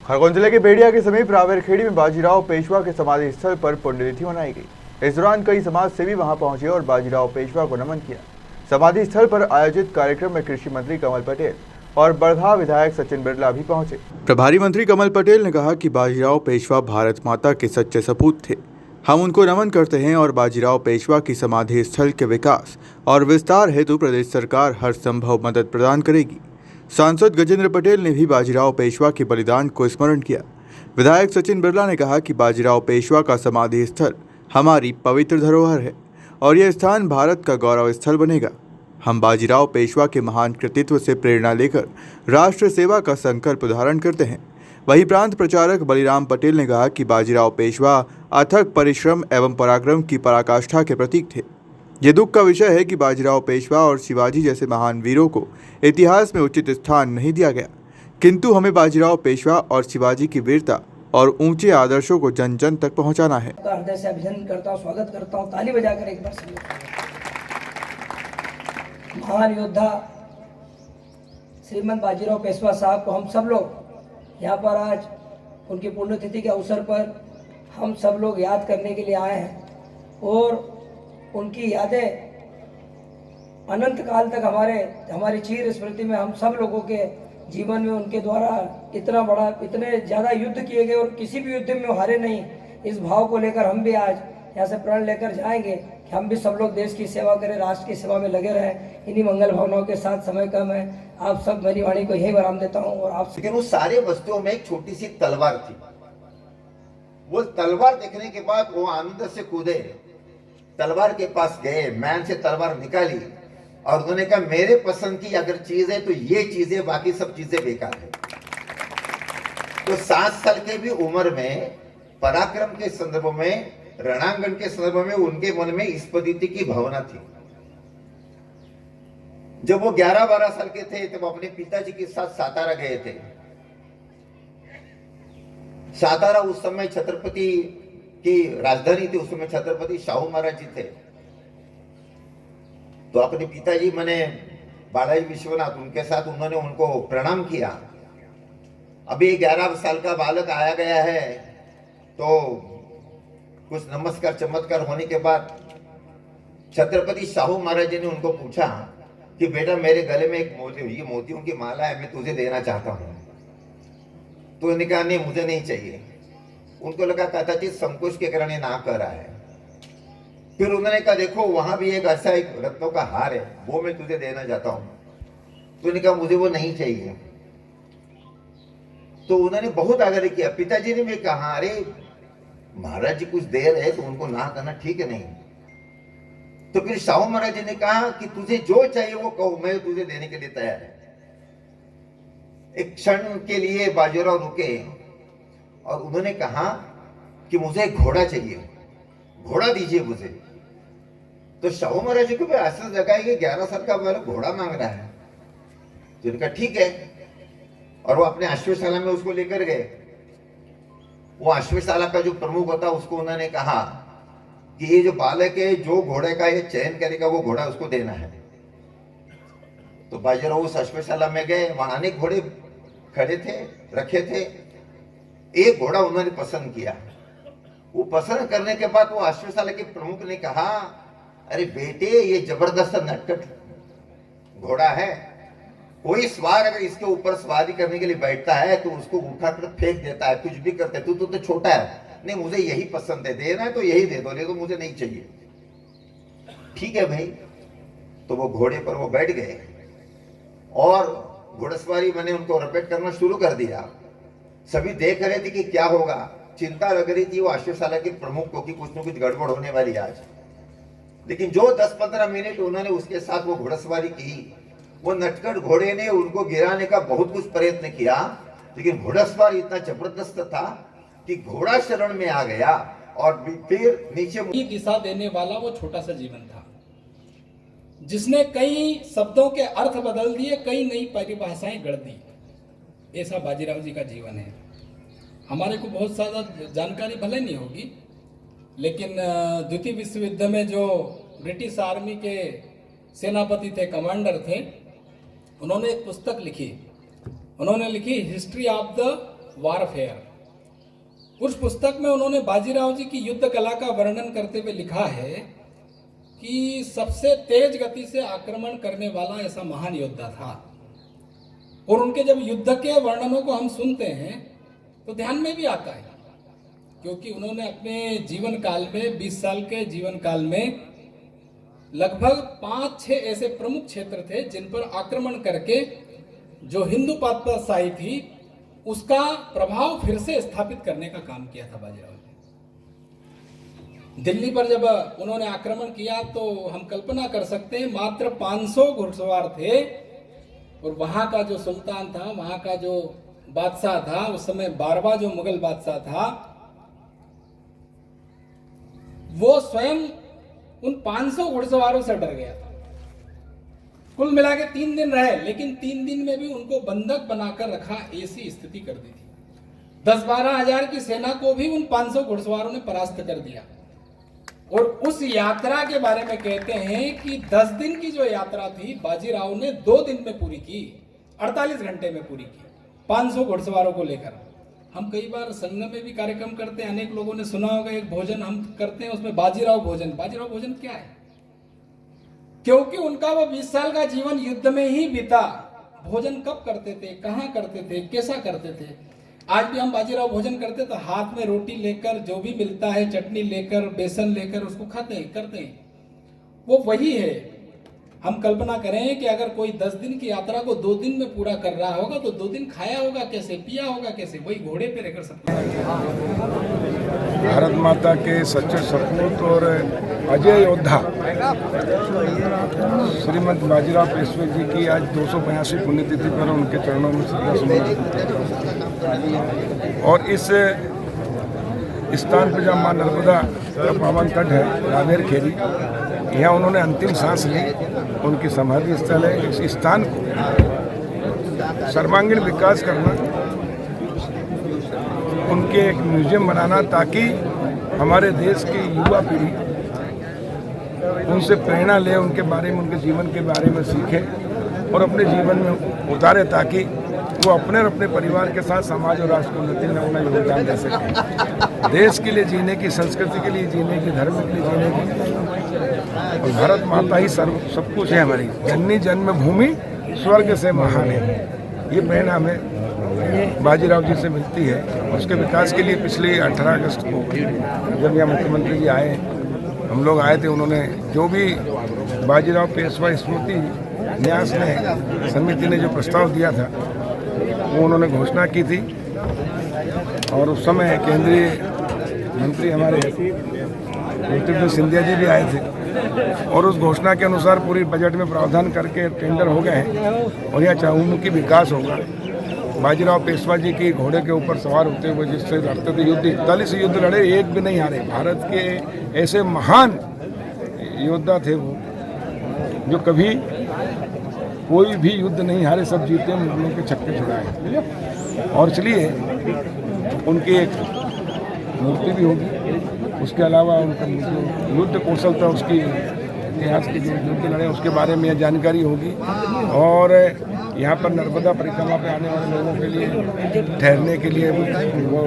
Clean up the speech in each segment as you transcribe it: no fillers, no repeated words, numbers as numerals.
खरगोन जिले के बेड़िया के समीप रावेरखेड़ी में बाजीराव पेशवा के समाधि स्थल पर पुण्यतिथि मनाई गई। इस दौरान कई समाज सेवी वहां पहुंचे और बाजीराव पेशवा को नमन किया। समाधि स्थल पर आयोजित कार्यक्रम में कृषि मंत्री कमल पटेल और बड़धा विधायक सचिन बिरला भी पहुंचे। प्रभारी मंत्री कमल पटेल ने कहा कि बाजीराव पेशवा भारत माता के सच्चे सपूत थे। हम उनको नमन करते हैं और बाजीराव पेशवा की समाधि स्थल के विकास और विस्तार हेतु प्रदेश सरकार हर संभव मदद प्रदान करेगी। सांसद गजेंद्र पटेल ने भी बाजीराव पेशवा के बलिदान को स्मरण किया। विधायक सचिन बिरला ने कहा कि बाजीराव पेशवा का समाधि स्थल हमारी पवित्र धरोहर है और यह स्थान भारत का गौरव स्थल बनेगा। हम बाजीराव पेशवा के महान कृतित्व से प्रेरणा लेकर राष्ट्र सेवा का संकल्प धारण करते हैं। वहीं प्रांत प्रचारक बलिराम पटेल ने कहा कि बाजीराव पेशवा अथक परिश्रम एवं पराक्रम की पराकाष्ठा के प्रतीक थे। ये दुख का विषय है कि बाजीराव पेशवा और शिवाजी जैसे महान वीरों को इतिहास में उचित स्थान नहीं दिया गया, किंतु हमें बाजीराव पेशवा और शिवाजी की वीरता और ऊंचे आदर्शों को जन जन तक पहुंचाना है। हृदय से अभिनंदन करता हूं, स्वागत करता हूं, ताली बजाकर एक बार महान योद्धा श्रीमंत बाजीराव पेशवा साहब को हम सब लोग यहाँ पर आज उनकी पुण्यतिथि के अवसर पर हम सब लोग याद करने के लिए आए हैं और उनकी यादें अनंत काल तक हमारी चिर स्मृति में हम सब लोगों के जीवन में उनके द्वारा इतने ज़्यादा युद्ध किए गए और किसी भी युद्ध में हारे नहीं, इस भाव को लेकर हम भी आज यहाँ से प्रण लेकर जाएंगे कि हम भी सब लोग देश की सेवा करें, राष्ट्र की सेवा में लगे रहें। इन्हीं मंगल भावनाओं के साथ समय कम है, आप सब मेरी वाणी को यही वरदान देता हूँ। और आप लेकिन उस सारे वस्तुओं में एक छोटी सी तलवार थी। वो तलवार देखने के बाद वो आनंद से कूदे, तलवार के पास गए, मैन से तलवार निकाली और उन्होंने कहा मेरे पसंद की अगर चीज है तो ये चीज है, बाकी सब चीजें बेकार है। तो 7 साल के भी उम्र में पराक्रम के संदर्भ में, रणांगण के संदर्भ में उनके मन में इस पद्धति की भावना थी। जब वो 11-12 साल के थे तब अपने पिताजी के साथ सातारा गए थे। सातारा उस समय छत्रपति की राजधानी थी, उस समय छत्रपति शाहू महाराज जी थे। तो अपने पिताजी माने बालाजी विश्वनाथ, उनके साथ उन्होंने उनको प्रणाम किया। अभी 11 साल का बालक आया गया है तो कुछ नमस्कार चमत्कार होने के बाद छत्रपति शाहू महाराज जी ने उनको पूछा कि बेटा मेरे गले में एक मोतियों की माला है, मैं तुझे देना चाहता हूं। तो उन्होंने कहा नहीं मुझे नहीं चाहिए। उनको लगा कदाचित संकोच के कारण ये ना कर रहा है। फिर उन्होंने कहा देखो वहां भी एक ऐसा एक रत्नों का हार है, वो मैं तुझे देना चाहता हूं। तो उन्होंने कहा मुझे वो नहीं चाहिए। तो उन्होंने बहुत आग्रह किया। पिताजी ने भी कहा अरे महाराज जी कुछ दे रहे तो उनको ना करना ठीक है नहीं। तो फिर शाहू महाराज जी ने कहा कि तुझे जो चाहिए वो कहो, मैं तुझे देने के लिए तैयार है। एक क्षण के लिए बाजीराव रुके और उन्होंने कहा कि मुझे एक घोड़ा चाहिए, घोड़ा दीजिए मुझे। तो शाहू महाराज जी को भी आश्चर्य लगा कि 11 साल का बालक घोड़ा मांग रहा है। तो उनका ठीक है, और वो अपने अश्वशाला में उसको लेकर गए। वो अश्वशाला का जो प्रमुख होता उसको उन्होंने कहा कि ये जो बालक है जो घोड़े का ये चयन करेगा वो घोड़ा उसको देना है। तो बाजीराव उस अश्वशाला में गए, वहां अनेक घोड़े खड़े थे, रखे थे। एक घोड़ा उन्होंने पसंद किया। वो पसंद करने के बाद वो अश्वशाला के प्रमुख ने कहा अरे बेटे ये जबरदस्त नटखट घोड़ा है, कोई सवार अगर इसके ऊपर सवारी करने के लिए बैठता है तो उसको उठाकर फेंक देता है, कुछ भी करते। तू तो छोटा है, नहीं मुझे यही पसंद है, देना है तो यही दे दो, नहीं तो मुझे नहीं चाहिए। ठीक है भाई। तो वो घोड़े पर वो बैठ गए और घोड़सवारी मैंने उनको रपेट करना शुरू कर दिया। सभी देख रहे थे कि क्या होगा, चिंता लग रही थी वो अश्वशाला के प्रमुख को कि कुछ न कुछ गड़बड़ होने वाली आज। लेकिन जो 10-15 मिनट उन्होंने उसके साथ वो घोड़सवारी की, वो नटखट घोड़े ने उनको गिराने का बहुत कुछ प्रयत्न किया, लेकिन घोड़सवार इतना जबरदस्त था कि घोड़ा शरण में आ गया और फिर नीचे दिशा देने वाला वो छोटा सा जीवन था जिसने कई शब्दों के अर्थ बदल दिए, कई नई परिभाषाएं गढ़ दी। ऐसा बाजीराव जी का जीवन है। हमारे को बहुत ज्यादा जानकारी भले नहीं होगी, लेकिन द्वितीय विश्व युद्ध में जो ब्रिटिश आर्मी के सेनापति थे, कमांडर थे, उन्होंने एक पुस्तक लिखी। उन्होंने लिखी हिस्ट्री ऑफ द वारफेयर। उस पुस्तक में उन्होंने बाजीराव जी की युद्ध कला का वर्णन करते हुए लिखा है कि सबसे तेज गति से आक्रमण करने वाला ऐसा महान योद्धा था। और उनके जब युद्ध के वर्णनों को हम सुनते हैं तो ध्यान में भी आता है, क्योंकि उन्होंने अपने जीवन काल में 20 साल के जीवन काल में लगभग 5-6 ऐसे प्रमुख क्षेत्र थे जिन पर आक्रमण करके जो हिंदू पातशाही थी उसका प्रभाव फिर से स्थापित करने का काम किया था बाजीराव ने। दिल्ली पर जब उन्होंने आक्रमण किया तो हम कल्पना कर सकते हैं मात्र 500 घुड़सवार थे, और वहां का जो सुल्तान था, वहां का जो बादशाह था, उस समय 12वां जो मुगल बादशाह था, वो स्वयं उन 500 घुड़सवारों से डर गया था। कुल मिला के 3 दिन रहे, लेकिन 3 दिन में भी उनको बंधक बनाकर रखा, ऐसी स्थिति कर दी थी। 10-12 हजार की सेना को भी उन 500 घुड़सवारों ने परास्त कर दिया। और उस यात्रा के बारे में कहते हैं कि 10 दिन की जो यात्रा थी बाजीराव ने 2 दिन में पूरी की, 48 घंटे में पूरी की, 500 घुड़सवारों को लेकर। हम कई बार संगम में भी कार्यक्रम करते हैं, अनेक लोगों ने सुना होगा, एक भोजन हम करते हैं उसमें बाजीराव भोजन। बाजीराव भोजन क्या है? क्योंकि उनका वो 20 साल का जीवन युद्ध में ही बीता। भोजन कब करते थे, कहां करते थे, कैसा करते थे? आज भी हम बाजीराव भोजन करते तो हाथ में रोटी लेकर, जो भी मिलता है चटनी लेकर, बेसन लेकर उसको खाते हैं, करते हैं। वो वही है। हम कल्पना करें कि अगर कोई 10 दिन की यात्रा को 2 दिन में पूरा कर रहा होगा तो 2 दिन खाया होगा कैसे, पिया होगा कैसे? वही घोड़े पे रहकर सकते हैं। भारत माता के सच्चे सपूत और अजय योद्धा श्रीमंत बाजीराव पेशवे जी की आज 282 पुण्यतिथि पर उनके चरणों में श्रद्धासुमन। और इस स्थान पर जहाँ माँ नर्मदा का पावन तट है, रावेर खेड़ी, यहाँ उन्होंने अंतिम सांस ली। उनकी समाधि स्थल है। इस स्थान को सर्वांगीण विकास करना, उनके एक म्यूजियम बनाना, ताकि हमारे देश की युवा पीढ़ी उनसे प्रेरणा ले, उनके बारे में, उनके जीवन के बारे में सीखे और अपने जीवन में उतारे, ताकि वो अपने और अपने परिवार के साथ समाज और राष्ट्र की उन्नति में अपना योगदान दे सके। देश के लिए जीने की, संस्कृति के लिए जीने की, धर्म के लिए जीने की। और भारत माता ही सब कुछ है हमारी। जननी जन्मभूमि स्वर्ग से महान है। ये प्रेरणा हमें बाजीराव जी से मिलती है। उसके विकास के लिए पिछले 18 अगस्त को जब यहाँ मुख्यमंत्री जी आए, हम लोग आए थे, उन्होंने जो भी बाजीराव पेशवा स्मृति न्यास ने समिति ने जो प्रस्ताव दिया था वो उन्होंने घोषणा की थी। और उस समय केंद्रीय मंत्री हमारे ज्योतिर्मय सिंधिया जी भी आए थे, और उस घोषणा के अनुसार पूरी बजट में प्रावधान करके टेंडर हो गए हैं। और यहाँ चहुमुखी विकास होगा। बाजीराव पेशवा जी की घोड़े के ऊपर सवार होते हुए जिससे लड़ते थे युद्ध, 41 युद्ध लड़े, एक भी नहीं हारे। भारत के ऐसे महान योद्धा थे वो, जो कभी कोई भी युद्ध नहीं हारे, सब जीते, मुगलों के छक्के छुड़ाए। और इसलिए उनकी एक मूर्ति भी होगी। उसके अलावा उनका युद्ध कौशलता, उसकी इतिहास के जो युद्ध लड़े उसके बारे में जानकारी होगी। और यहाँ पर नर्मदा परिक्रमा पे आने वाले लोगों के लिए ठहरने के लिए वो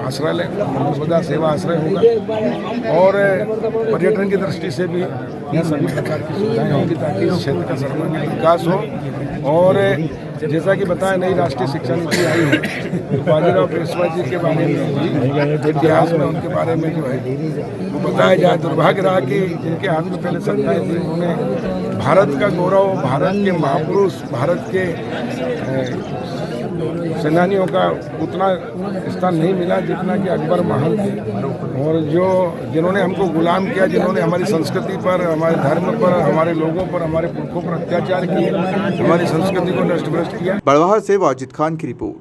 आश्रय, नर्मदा सेवा आश्रय होगा। और पर्यटन की दृष्टि से भी यहाँ सभी प्रकार की सुविधाएं होंगी, ताकि इस क्षेत्र का सर्वांगीण विकास हो। और जैसा कि बताया, नई राष्ट्रीय शिक्षा नीति आई है, तो बाजीराव पेशवा जी के बारे में भी, इतिहास में उनके बारे में जो है वो बताया जाए। दुर्भाग्य रहा कि जिनके हाथ में पहले सत्ताएं थी, उन्होंने भारत का गौरव, भारत के महापुरुष, भारत के सेनानियों का उतना स्थान नहीं मिला जितना कि अकबर महान थे। और जिन्होंने हमको गुलाम किया, जिन्होंने हमारी संस्कृति पर, हमारे धर्म पर, हमारे लोगों पर, हमारे पुरखों पर अत्याचार किए, हमारी संस्कृति को नष्ट भ्रष्ट किया। बड़वाह से वाजिद खान की रिपोर्ट।